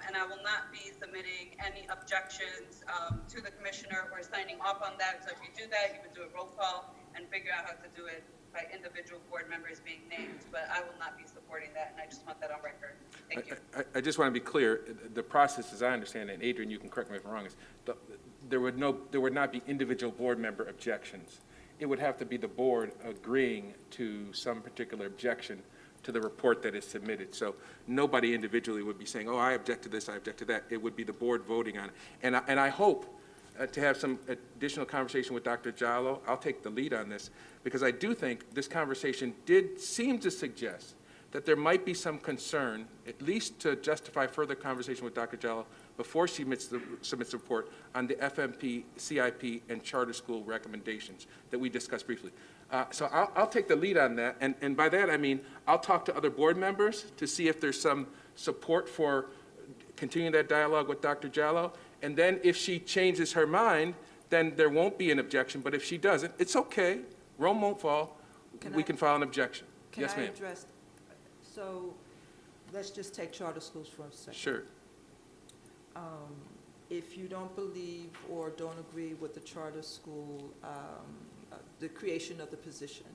And I will not be submitting any objections to the commissioner or signing off on that. So if you do that, you would do a roll call and figure out how to do it by individual board members being named. But I will not be supporting that, and I just want that on record. Thank you. I just want to be clear, the process, as I understand it, and Adrian, you can correct me if I'm wrong, is there would not be individual board member objections. It would have to be the board agreeing to some particular objection to the report that is submitted. So nobody individually would be saying, oh, I object to this, I object to that. It would be the board voting on it. And I hope to have some additional conversation with Dr. Jallo. I'll take the lead on this, because I do think this conversation did seem to suggest that there might be some concern, at least to justify further conversation with Dr. Jallo before she submits the report on the FMP, CIP, and charter school recommendations that we discussed briefly. So I'll take the lead on that, and by that I mean I'll talk to other board members to see if there's some support for continuing that dialogue with Dr. Jallo, and then if she changes her mind, then there won't be an objection, but if she doesn't, it's okay. Rome won't fall. We can file an objection. Yes, ma'am. Can I address, so let's just take charter schools for a second. Sure. If you don't believe or don't agree with the charter school, the creation of the position,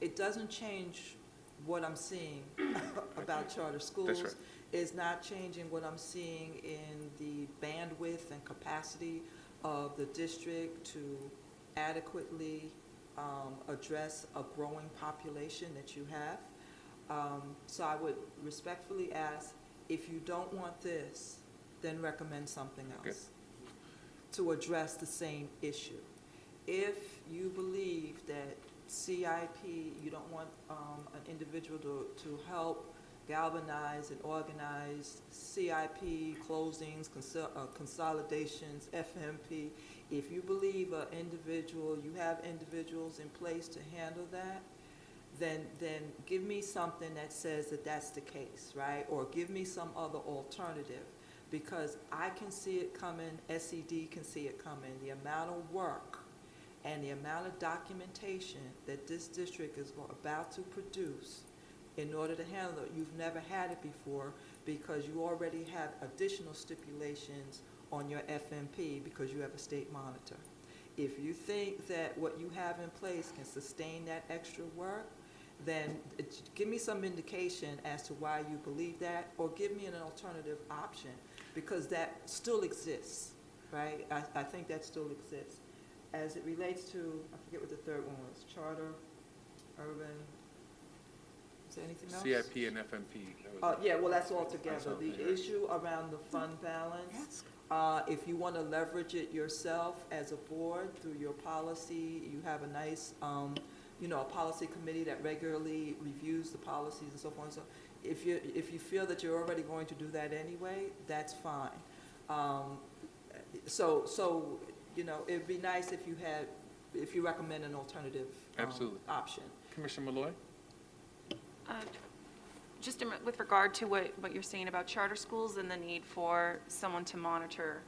it doesn't change what I'm seeing about charter schools. That's right. It's not changing what I'm seeing in the bandwidth and capacity of the district to adequately address a growing population that you have. So I would respectfully ask, if you don't want this, then recommend something else to address the same issue. If you believe that CIP, you don't want an individual to help galvanize and organize CIP closings, consolidations, FMP, if you believe you have individuals in place to handle that, then give me something that says that that's the case, right? Or give me some other alternative, because I can see it coming, SED can see it coming, the amount of work and the amount of documentation that this district is about to produce in order to handle it. You've never had it before because you already have additional stipulations on your FMP because you have a state monitor. If you think that what you have in place can sustain that extra work, then give me some indication as to why you believe that, or give me an alternative option, because that still exists, right? I think that still exists. As it relates to, I forget what the third one was, charter, urban, is there anything else? CIP and FMP. Yeah, well, that's all together. That's all The together. issue around the fund balance, if you want to leverage it yourself as a board through your policy, you have a nice, a policy committee that regularly reviews the policies and so forth. So if you feel that you're already going to do that anyway, that's fine. It'd be nice if you recommend an alternative Absolutely. option. Commissioner Malloy? Just with regard to what you're saying about charter schools and the need for someone to monitor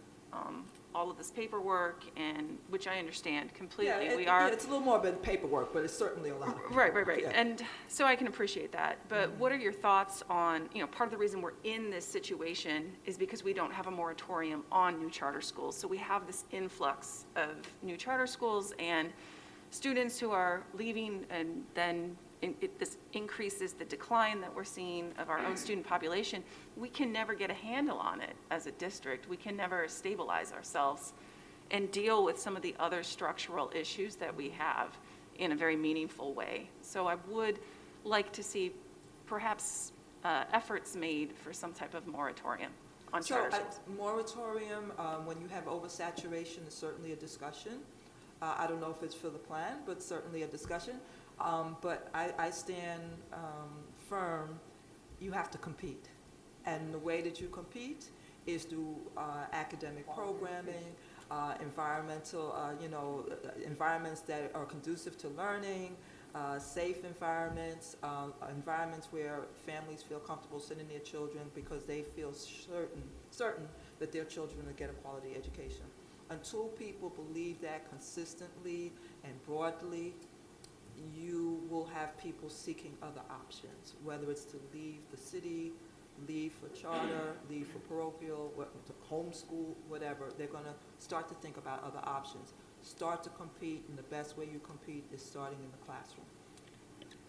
all of this paperwork, and which I understand completely. It's a little more than paperwork, but it's certainly a lot. Right. Yeah. And so I can appreciate that. But what are your thoughts on, part of the reason we're in this situation is because we don't have a moratorium on new charter schools. So we have this influx of new charter schools and students who are leaving, and then this increases the decline that we're seeing of our own student population. We can never get a handle on it as a district. We can never stabilize ourselves and deal with some of the other structural issues that we have in a very meaningful way. So I would like to see perhaps efforts made for some type of moratorium on charter schools. Moratorium, when you have oversaturation, is certainly a discussion. I don't know if it's for the plan, but certainly a discussion. But I stand firm, you have to compete. And the way that you compete is through academic programming, environmental, environments that are conducive to learning, safe environments, environments where families feel comfortable sending their children because they feel certain that their children will get a quality education. Until people believe that consistently and broadly, you will have people seeking other options, whether it's to leave the city, leave for charter, leave for parochial, to homeschool, whatever. They're going to start to think about other options. Start to compete, and the best way you compete is starting in the classroom.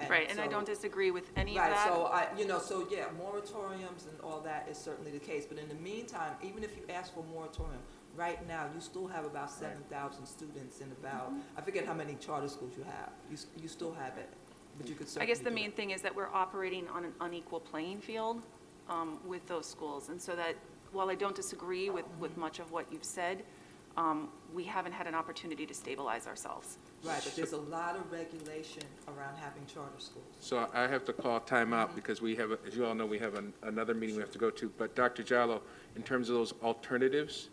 Right, and I don't disagree with any of Right, that. so yeah, moratoriums and all that is certainly the case. But in the meantime, even if you ask for moratorium, right now, you still have about 7,000 students in about, I forget how many charter schools you have. You still have it, but you could I certainly guess the do main it. thing is that we're operating on an unequal playing field with those schools. And so that, while I don't disagree with much of what you've said, we haven't had an opportunity to stabilize ourselves. Right, but there's a lot of regulation around having charter schools. So I have to call timeout because we have, as you all know, we have another meeting we have to go to. But Dr. Jallo, in terms of those alternatives,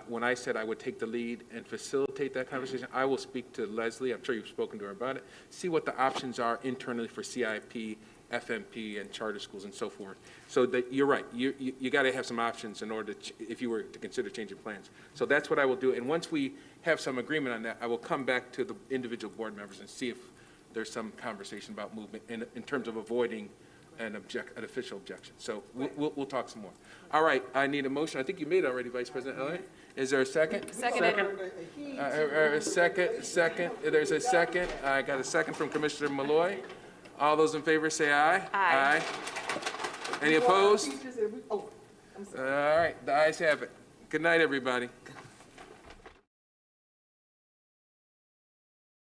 when I said I would take the lead and facilitate that conversation, I will speak to Leslie, I'm sure you've spoken to her about it, see what the options are internally for CIP, FMP, and charter schools and so forth. So that, you're right, you got to have some options in order to, if you were to consider changing plans. So that's what I will do, and once we have some agreement on that, I will come back to the individual board members and see if there's some conversation about movement in terms of avoiding an official objection. So we'll talk some more. All right, I need a motion. I think you made it already, Vice President Elliott. Is there a second? Seconded. Second. There's a second. I got a second from Commissioner Malloy. All those in favor say aye. Aye. Any opposed? Teachers and we- oh, I'm sorry. All right, the ayes have it. Good night, everybody.